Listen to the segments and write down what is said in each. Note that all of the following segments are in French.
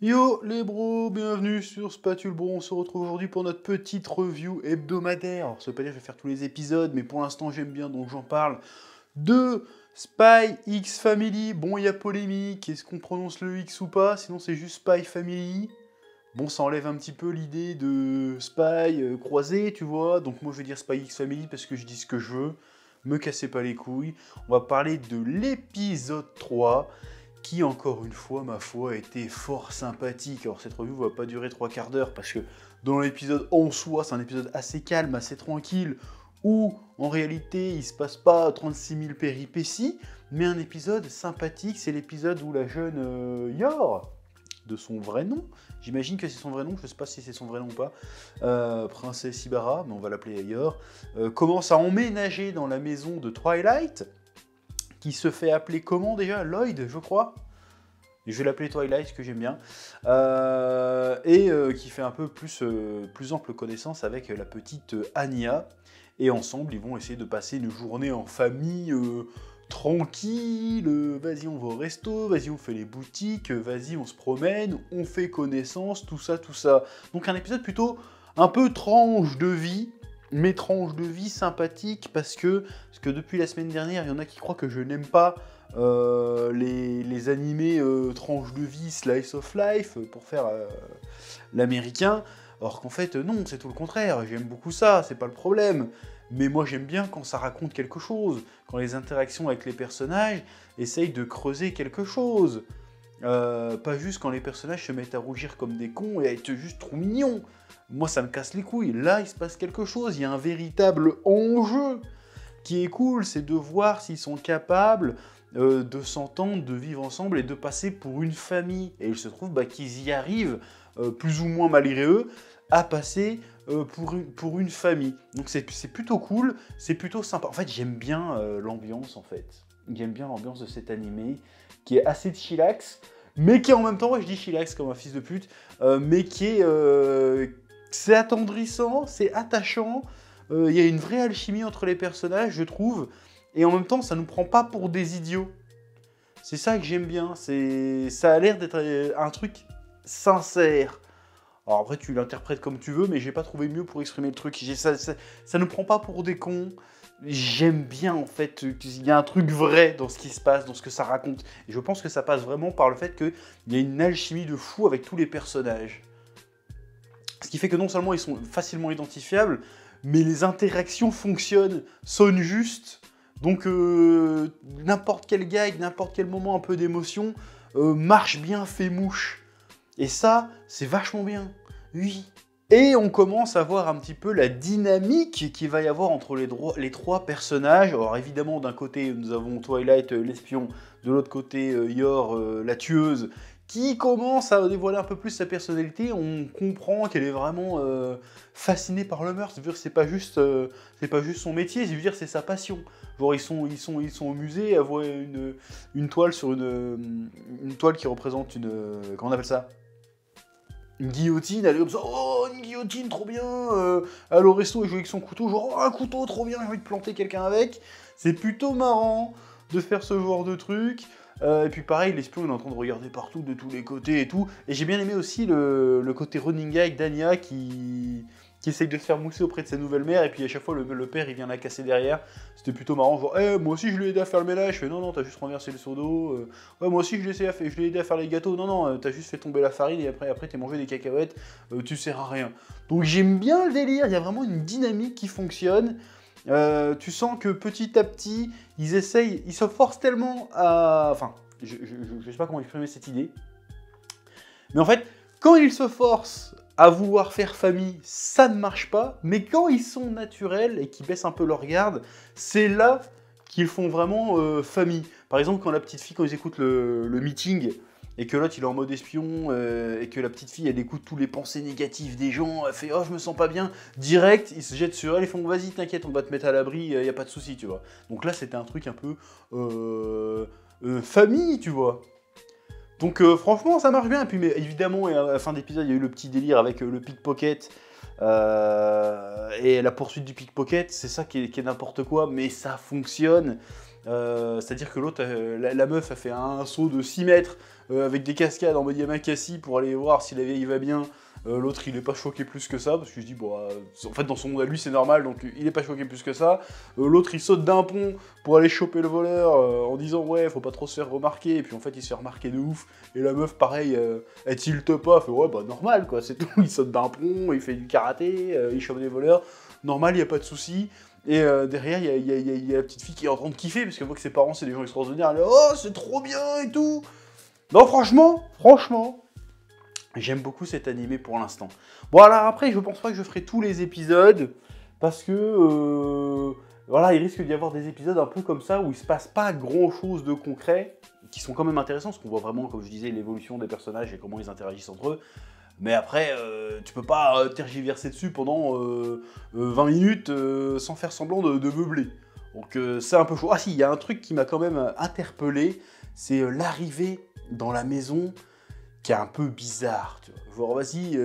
Yo les bros, bienvenue sur Spatule Bro, on se retrouve aujourd'hui pour notre petite review hebdomadaire. Alors ça veut pas dire que je vais faire tous les épisodes, mais pour l'instant j'aime bien donc j'en parle de Spy X Family. Bon, il y a polémique, est-ce qu'on prononce le X ou pas? Sinon c'est juste Spy Family. Bon, ça enlève un petit peu l'idée de Spy croisé, tu vois. Donc moi je vais dire Spy X Family parce que je dis ce que je veux. Me cassez pas les couilles. On va parler de l'épisode 3 qui, encore une fois, ma foi, a été fort sympathique. Alors cette review va pas durer 3 quarts d'heure parce que dans l'épisode en soi, c'est un épisode assez calme, assez tranquille, où en réalité il se passe pas 36 000 péripéties, mais un épisode sympathique. C'est l'épisode où la jeune Yor, de son vrai nom, j'imagine que c'est son vrai nom, je sais pas si c'est son vrai nom ou pas, Princesse Ibarra, mais on va l'appeler Yor, commence à emménager dans la maison de Twilight, qui se fait appeler comment déjà? Lloyd, je crois. Je vais l'appeler Twilight, que j'aime bien. Qui fait un peu plus ample connaissance avec la petite Anya. Et ensemble, ils vont essayer de passer une journée en famille tranquille. Vas-y, on va au resto, vas-y, on fait les boutiques, vas-y, on se promène, on fait connaissance, tout ça, tout ça. Donc un épisode plutôt un peu tranche de vie, mais tranche de vie sympathique parce que depuis la semaine dernière, il y en a qui croient que je n'aime pas les animés tranche de vie, slice of life, pour faire l'américain, alors qu'en fait, non, c'est tout le contraire, j'aime beaucoup ça, c'est pas le problème. Mais moi j'aime bien quand ça raconte quelque chose, quand les interactions avec les personnages essayent de creuser quelque chose. Pas juste quand les personnages se mettent à rougir comme des cons et à être juste trop mignons. Moi ça me casse les couilles, là il se passe quelque chose, il y a un véritable enjeu qui est cool, c'est de voir s'ils sont capables de s'entendre, de vivre ensemble et de passer pour une famille. Et il se trouve qu'ils y arrivent, plus ou moins malgré eux, à passer pour une famille. Donc c'est plutôt cool, c'est plutôt sympa. En fait, j'aime bien l'ambiance, en fait. J'aime bien l'ambiance de cet animé, qui est assez chillax, mais qui en même temps, ouais, je dis chillax comme un fils de pute, mais qui est... c'est attendrissant, c'est attachant, il y a une vraie alchimie entre les personnages, je trouve, et en même temps, ça nous prend pas pour des idiots. C'est ça que j'aime bien, ça a l'air d'être un truc sincère. Alors après, tu l'interprètes comme tu veux, mais j'ai pas trouvé mieux pour exprimer le truc. Ça nous prend pas pour des cons. J'aime bien, en fait, qu'il y a un truc vrai dans ce qui se passe, dans ce que ça raconte. Et je pense que ça passe vraiment par le fait qu'il y a une alchimie de fou avec tous les personnages. Ce qui fait que non seulement ils sont facilement identifiables, mais les interactions fonctionnent, sonnent justes. Donc n'importe quel gag, n'importe quel moment un peu d'émotion marche bien, fait mouche. Et ça, c'est vachement bien. Oui. Et on commence à voir un petit peu la dynamique qu'il va y avoir entre les trois personnages. Alors évidemment, d'un côté, nous avons Twilight, l'espion, de l'autre côté, Yor, la tueuse, qui commence à dévoiler un peu plus sa personnalité. On comprend qu'elle est vraiment fascinée par le meurtre. C'est-à-dire que c'est pas juste son métier, c'est sa passion. Genre ils sont au musée à voir une toile sur une toile qui représente une... comment on appelle ça? Une guillotine, elle est comme ça, oh une guillotine, trop bien, elle au resto, elle joue avec son couteau, genre oh, un couteau, trop bien, j'ai envie de planter quelqu'un avec. C'est plutôt marrant de faire ce genre de truc. Et puis pareil, l'espion il est en train de regarder partout, de tous les côtés et tout. Et j'ai bien aimé aussi le côté running gag d'Anya qui essaye de se faire mousser auprès de sa nouvelle mère, et puis à chaque fois le père il vient la casser derrière. C'était plutôt marrant, genre moi aussi je lui ai aidé à faire le ménage. Je fais non, t'as juste renversé le seau d'eau. Ouais, moi aussi je l'ai aidé à faire les gâteaux. Non, t'as juste fait tomber la farine et après t'as mangé des cacahuètes, tu sers à rien. Donc j'aime bien le délire, il y a vraiment une dynamique qui fonctionne. Tu sens que petit à petit, ils se forcent tellement à... Enfin, je sais pas comment exprimer cette idée. Mais en fait, quand ils se forcent à vouloir faire famille, ça ne marche pas. Mais quand ils sont naturels et qu'ils baissent un peu leur garde, c'est là qu'ils font vraiment famille. Par exemple, quand la petite fille, quand ils écoutent le meeting, et que l'autre il est en mode espion, et que la petite fille elle écoute tous les pensées négatives des gens, elle fait oh je me sens pas bien, direct ils se jettent sur elle, ils font vas-y t'inquiète on va te mettre à l'abri, y a pas de souci tu vois. Donc là c'était un truc un peu famille tu vois. Donc franchement ça marche bien, et puis mais, évidemment à la fin d'épisode il y a eu le petit délire avec le pickpocket, et la poursuite du pickpocket, c'est ça qui est n'importe quoi, mais ça fonctionne. C'est-à-dire que l'autre, la meuf a fait un saut de 6 mètres avec des cascades en mode Yamakasi pour aller voir si la vieille va bien. L'autre, il est pas choqué plus que ça, parce que je dis, bon, en fait, dans son monde à lui, c'est normal, donc il est pas choqué plus que ça. L'autre, il saute d'un pont pour aller choper le voleur en disant, ouais, faut pas trop se faire remarquer, et puis en fait, il se fait remarquer de ouf. Et la meuf, pareil, elle tilte pas, fait, ouais, bah normal, quoi, c'est tout. Il saute d'un pont, il fait du karaté, il chope des voleurs, normal, y a pas de souci. Et derrière, il y a la petite fille qui est en train de kiffer, parce qu'elle voit que ses parents, c'est des gens extraordinaires. Elle est, oh, c'est trop bien et tout. Non, franchement, j'aime beaucoup cet animé pour l'instant. Bon, alors après, je pense pas que je ferai tous les épisodes, parce que, voilà, il risque d'y avoir des épisodes un peu comme ça, où il se passe pas grand-chose de concret, qui sont quand même intéressants, parce qu'on voit vraiment, comme je disais, l'évolution des personnages et comment ils interagissent entre eux. Mais après, tu peux pas tergiverser dessus pendant 20 minutes sans faire semblant de meubler. Donc c'est un peu chaud. Ah si, il y a un truc qui m'a quand même interpellé, c'est l'arrivée dans la maison qui est un peu bizarre. Tu vois. Genre, vas-y,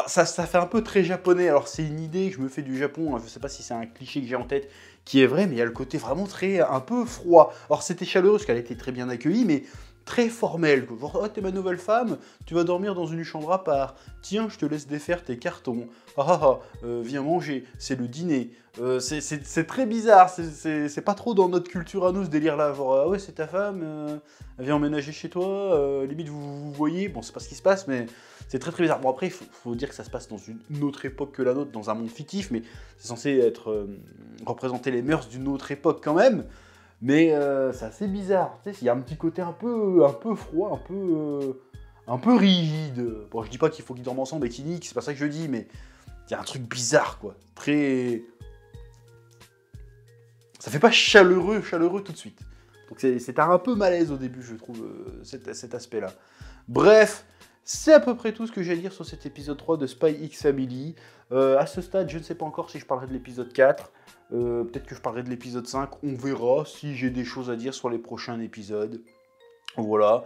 ça fait un peu très japonais. Alors c'est une idée que je me fais du Japon, hein. Je sais pas si c'est un cliché que j'ai en tête qui est vrai, mais il y a le côté vraiment un peu froid. Alors c'était chaleureux parce qu'elle a été très bien accueillie, mais très formel. Genre, oh, t'es ma nouvelle femme, tu vas dormir dans une chambre à part. Tiens, je te laisse défaire tes cartons. Viens manger, c'est le dîner. C'est très bizarre, c'est pas trop dans notre culture à nous ce délire-là. Genre, ah ouais, c'est ta femme, elle vient emménager chez toi, limite vous voyez. Bon, c'est pas ce qui se passe, mais c'est très très bizarre. Bon, après, il faut dire que ça se passe dans une autre époque que la nôtre, dans un monde fictif, mais c'est censé être représenter les mœurs d'une autre époque quand même. Mais c'est assez bizarre, tu sais, il y a un petit côté un peu froid, un peu rigide. Bon, je dis pas qu'il faut qu'ils dorment ensemble et qu'ils niquent, c'est pas ça que je dis, mais il y a un truc bizarre, quoi. Très... Ça fait pas chaleureux tout de suite. Donc c'est un peu malaise au début, je trouve, cet aspect-là. Bref, c'est à peu près tout ce que j'ai à dire sur cet épisode 3 de Spy X Family. À ce stade, je ne sais pas encore si je parlerai de l'épisode 4. Peut-être que je parlerai de l'épisode 5, on verra si j'ai des choses à dire sur les prochains épisodes. Voilà,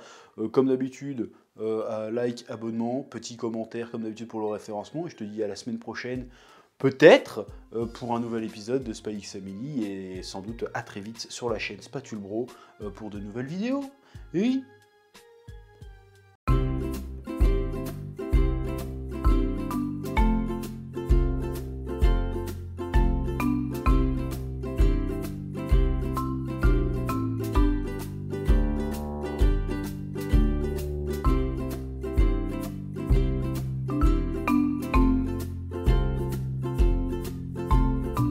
comme d'habitude, like, abonnement, petit commentaire comme d'habitude pour le référencement, et je te dis à la semaine prochaine, peut-être pour un nouvel épisode de Spy X Family, et sans doute à très vite sur la chaîne Spatule Bro pour de nouvelles vidéos. Et oui,